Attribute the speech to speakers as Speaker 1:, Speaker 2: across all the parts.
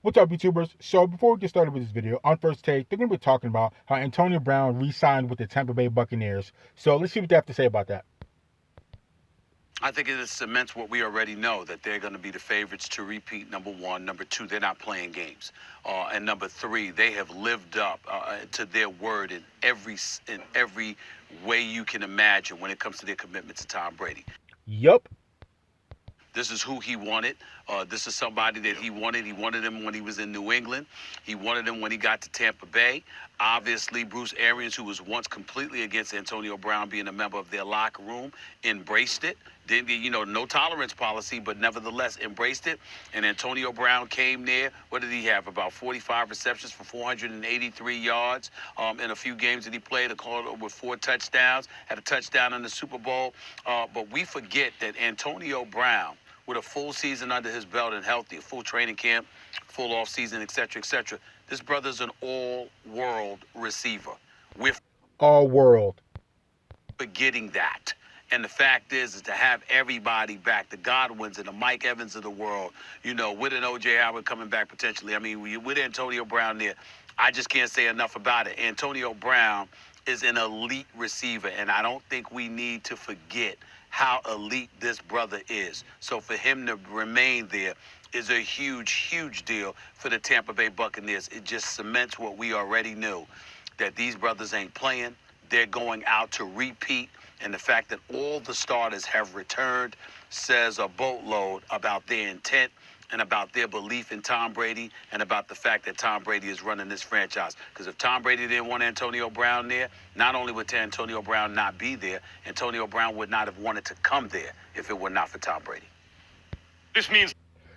Speaker 1: What's up, YouTubers? So before we get started with this video, on First Take, they're going to be talking about how Antonio Brown re-signed with the Tampa Bay Buccaneers. So let's see what they have to say about that.
Speaker 2: I think it cements what we already know, that they're going to be the favorites to repeat, number one. Number two, they're not playing games. And number three, they have lived up to their word in every way you can imagine when it comes to their commitment to Tom Brady.
Speaker 1: Yup.
Speaker 2: This is who he wanted. This is somebody that he wanted. He wanted him when he was in New England. He wanted him when he got to Tampa Bay. Obviously, Bruce Arians, who was once completely against Antonio Brown being a member of their locker room, embraced it. Didn't, no tolerance policy, but nevertheless embraced it. And Antonio Brown came there. What did he have? About 45 receptions for 483 yards in a few games that he played. With 4 touchdowns. Had a touchdown in the Super Bowl. But we forget that Antonio Brown, with a full season under his belt and healthy, a full training camp, full off season, et cetera, this brother's an all-world receiver. We're
Speaker 1: All world.
Speaker 2: forgetting that. And the fact is to have everybody back, the Godwins and the Mike Evans of the world, with an O.J. Howard coming back potentially. I mean, with Antonio Brown there, I just can't say enough about it. Antonio Brown is an elite receiver, and I don't think we need to forget how elite this brother is. So for him to remain there is a huge, huge deal for the Tampa Bay Buccaneers. It just cements what we already knew, that these brothers ain't playing. They're going out to repeat. And the fact that all the starters have returned says a boatload about their intent and about their belief in Tom Brady and about the fact that Tom Brady is running this franchise. Because if Tom Brady didn't want Antonio Brown there, not only would Antonio Brown not be there, Antonio Brown would not have wanted to come there if it were not for Tom Brady.
Speaker 3: This means...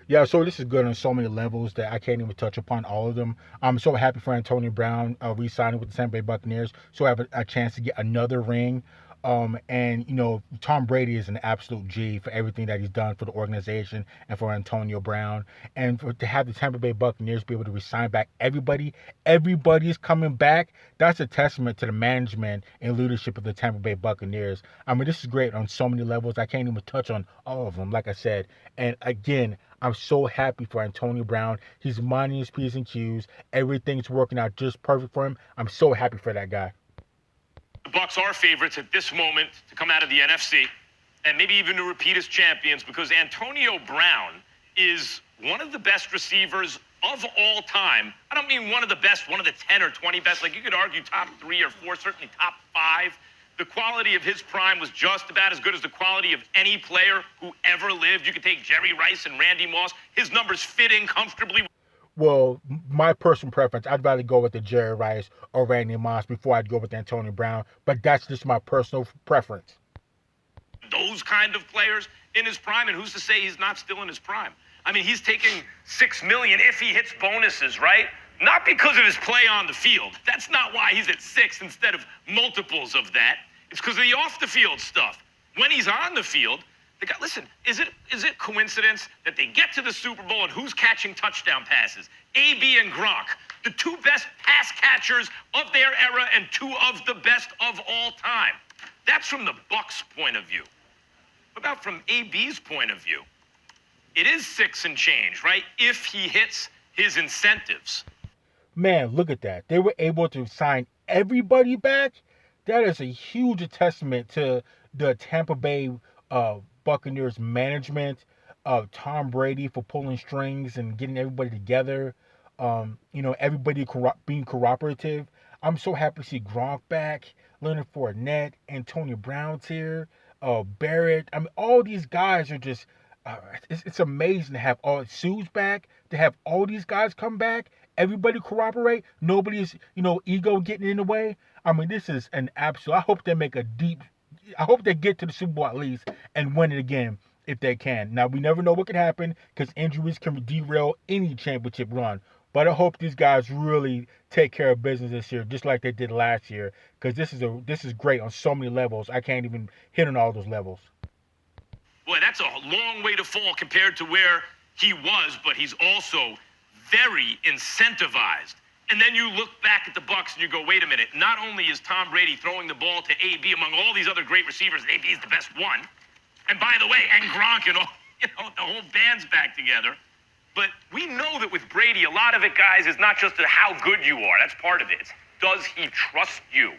Speaker 1: Yeah, so this is good on so many levels that I can't even touch upon all of them. I'm so happy for Antonio Brown re-signing with the Tampa Bay Buccaneers, so I have a chance to get another ring. And Tom Brady is an absolute G for everything that he's done for the organization and for Antonio Brown, and to have the Tampa Bay Buccaneers be able to resign back everybody's coming back. That's a testament to the management and leadership of the Tampa Bay Buccaneers. I mean, this is great on so many levels. I can't even touch on all of them, like I said. And again, I'm so happy for Antonio Brown. He's minding his P's and Q's. Everything's working out just perfect for him. I'm so happy for that guy.
Speaker 3: The Bucs are favorites at this moment to come out of the NFC and maybe even to repeat as champions, because Antonio Brown is one of the best receivers of all time. I don't mean one of the best, one of the 10 or 20 best. Like, you could argue top 3 or 4, certainly top 5. The quality of his prime was just about as good as the quality of any player who ever lived. You could take Jerry Rice and Randy Moss. His numbers fit in comfortably.
Speaker 1: Well, my personal preference, I'd rather go with the Jerry Rice or Randy Moss before I'd go with Antonio Brown, but that's just my personal preference.
Speaker 3: Those kind of players in his prime, and who's to say he's not still in his prime? I mean, he's taking $6 million if he hits bonuses, right? Not because of his play on the field. That's not why he's at 6 instead of multiples of that. It's because of the off-the-field stuff. When he's on the field, listen, is it coincidence that they get to the Super Bowl and who's catching touchdown passes? AB and Gronk, the 2 best pass catchers of their era and 2 of the best of all time. That's from the Bucs' point of view. What about from AB's point of view? It is 6 and change, right? If he hits his incentives.
Speaker 1: Man, look at that. They were able to sign everybody back. That is a huge testament to the Tampa Bay Buccaneers management, Tom Brady for pulling strings and getting everybody together. Everybody being cooperative. I'm so happy to see Gronk back, Leonard Fournette, Antonio Brown's here, Barrett. I mean, all these guys are just. It's amazing to have all Sue's back, to have all these guys come back. Everybody cooperate. Nobody's ego getting in the way. I mean, this is an absolute. I hope they get to the Super Bowl at least and win it again if they can. Now, we never know what can happen because injuries can derail any championship run. But I hope these guys really take care of business this year, just like they did last year, because this is great on so many levels. I can't even hit on all those levels.
Speaker 3: Boy, that's a long way to fall compared to where he was, but he's also very incentivized. And then you look back at the Bucs and you go, wait a minute, not only is Tom Brady throwing the ball to AB among all these other great receivers, and AB is the best one. And by the way, and Gronk and all, the whole band's back together. But we know that with Brady, a lot of it, guys, is not just how good you are. That's part of it. It's, does he trust you?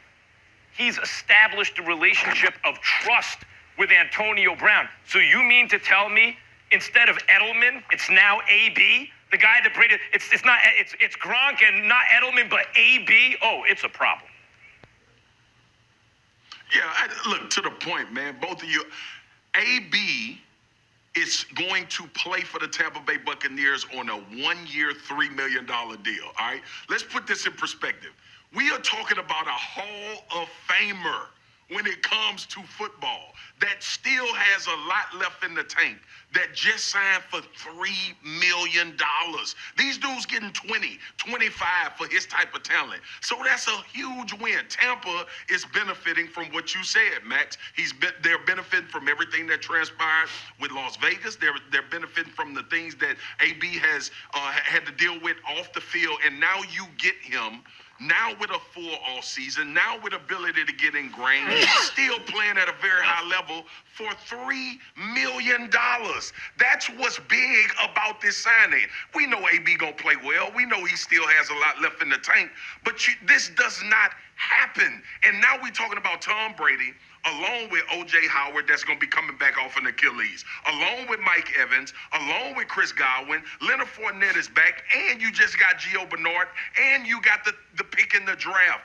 Speaker 3: He's established a relationship of trust with Antonio Brown. So you mean to tell me instead of Edelman, it's now AB? The guy that Brady, it's Gronk and not Edelman, but AB? Oh, it's a problem.
Speaker 4: Yeah, look, to the point, man, both of you, AB is going to play for the Tampa Bay Buccaneers on a 1-year, $3 million deal, all right? Let's put this in perspective. We are talking about a Hall of Famer when it comes to football that still has a lot left in the tank, that just signed for $3 million. These dudes getting 20, 25 for his type of talent. So that's a huge win. Tampa is benefiting from what you said, Max. They're benefiting from everything that transpired with Las Vegas. They're benefiting from the things that AB has had to deal with off the field, and now you get him now with a full off season, now with ability to get ingrained, still playing at a very high level for $3 million. That's what's big about this signing. We know AB gonna play well. We know he still has a lot left in the tank, but this does not happen. And now we're talking about Tom Brady, along with O.J. Howard, that's going to be coming back off an Achilles, along with Mike Evans, along with Chris Godwin. Leonard Fournette is back, and you just got Gio Bernard, and you got the pick in the draft.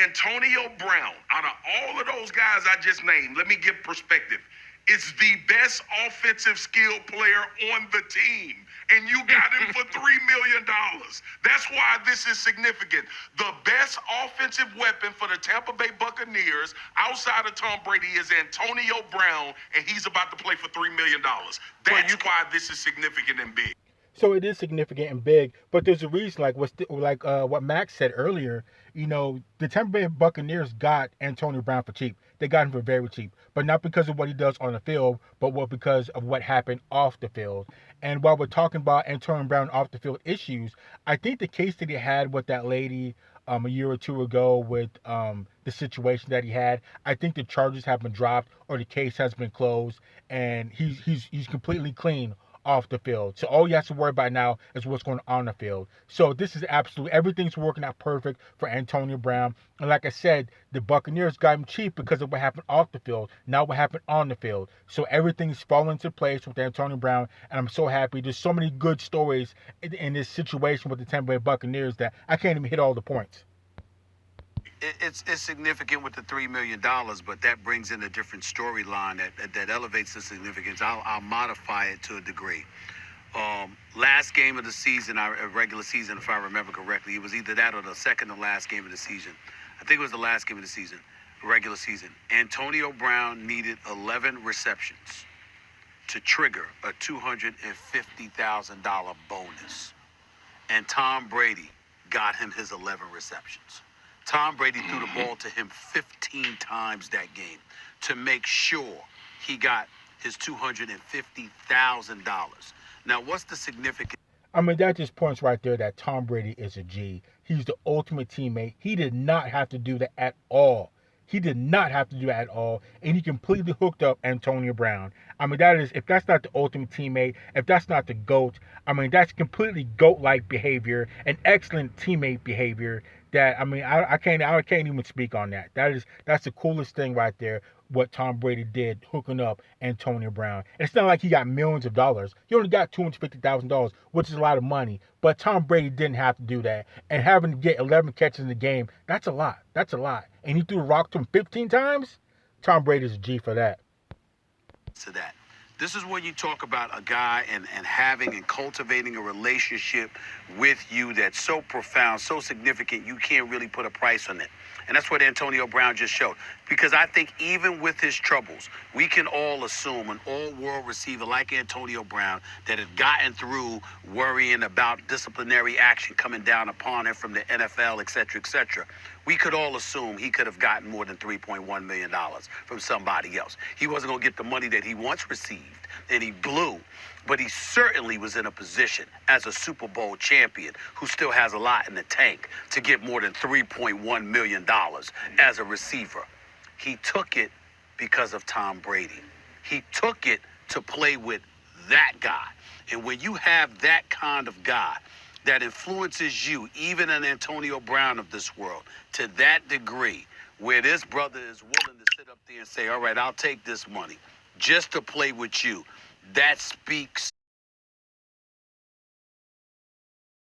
Speaker 4: Antonio Brown, out of all of those guys I just named, let me give perspective, is the best offensive skill player on the team. And you got him for $3 million. That's why this is significant. The best offensive weapon for the Tampa Bay Buccaneers outside of Tom Brady is Antonio Brown, and he's about to play for $3 million. That's why this is significant and big.
Speaker 1: So it is significant and big, but there's a reason, like what Max said earlier. You know, the Tampa Bay Buccaneers got Antonio Brown for cheap. They got him for very cheap, but not because of what he does on the field, but because of what happened off the field. And while we're talking about Antonio Brown off the field issues, I think the case that he had with that lady a year or two ago with the situation that he had, I think the charges have been dropped or the case has been closed, and he's completely clean off the field. So all you have to worry about now is what's going on the field. So this is absolutely, everything's working out perfect for Antonio Brown. And like I said, the Buccaneers got him cheap because of what happened off the field, not what happened on the field. So everything's falling into place with Antonio Brown, and I'm so happy. There's so many good stories in this situation with the Tampa Bay Buccaneers that I can't even hit all the points.
Speaker 2: It's significant with the $3 million, but that brings in a different storyline that elevates the significance. I'll modify it to a degree. Last game of the season, regular season, if I remember correctly, it was either that or the second to last game of the season. I think it was the last game of the season, regular season. Antonio Brown needed 11 receptions to trigger a $250,000 bonus, and Tom Brady got him his 11 receptions. Tom Brady threw the ball to him 15 times that game to make sure he got his $250,000. Now, what's the significance?
Speaker 1: I mean, that just points right there that Tom Brady is a G. He's the ultimate teammate. He did not have to do that at all. He did not have to do that at all, and he completely hooked up Antonio Brown. I mean, if that's not the ultimate teammate, if that's not the GOAT, I mean, that's completely GOAT-like behavior, and excellent teammate behavior. That, I mean, I can't even speak on that. That's the coolest thing right there. What Tom Brady did, hooking up Antonio Brown. And it's not like he got millions of dollars. He only got $250,000, which is a lot of money. But Tom Brady didn't have to do that. And having to get 11 catches in the game, that's a lot. That's a lot. And he threw the rock to him 15 times. Tom Brady's a G for that.
Speaker 2: To that. This is when you talk about a guy and having and cultivating a relationship with you that's so profound, so significant, you can't really put a price on it. And that's what Antonio Brown just showed. Because I think even with his troubles, we can all assume an all-world receiver like Antonio Brown that had gotten through worrying about disciplinary action coming down upon him from the NFL, et cetera, we could all assume he could have gotten more than $3.1 million from somebody else. He wasn't going to get the money that he once received, and he blew. But he certainly was in a position as a Super Bowl champion who still has a lot in the tank to get more than $3.1 million as a receiver. He took it because of Tom Brady. He took it to play with that guy. And when you have that kind of guy that influences you, even an Antonio Brown of this world, to that degree, where this brother is willing to sit up there and say, all right, I'll take this money just to play with you, that speaks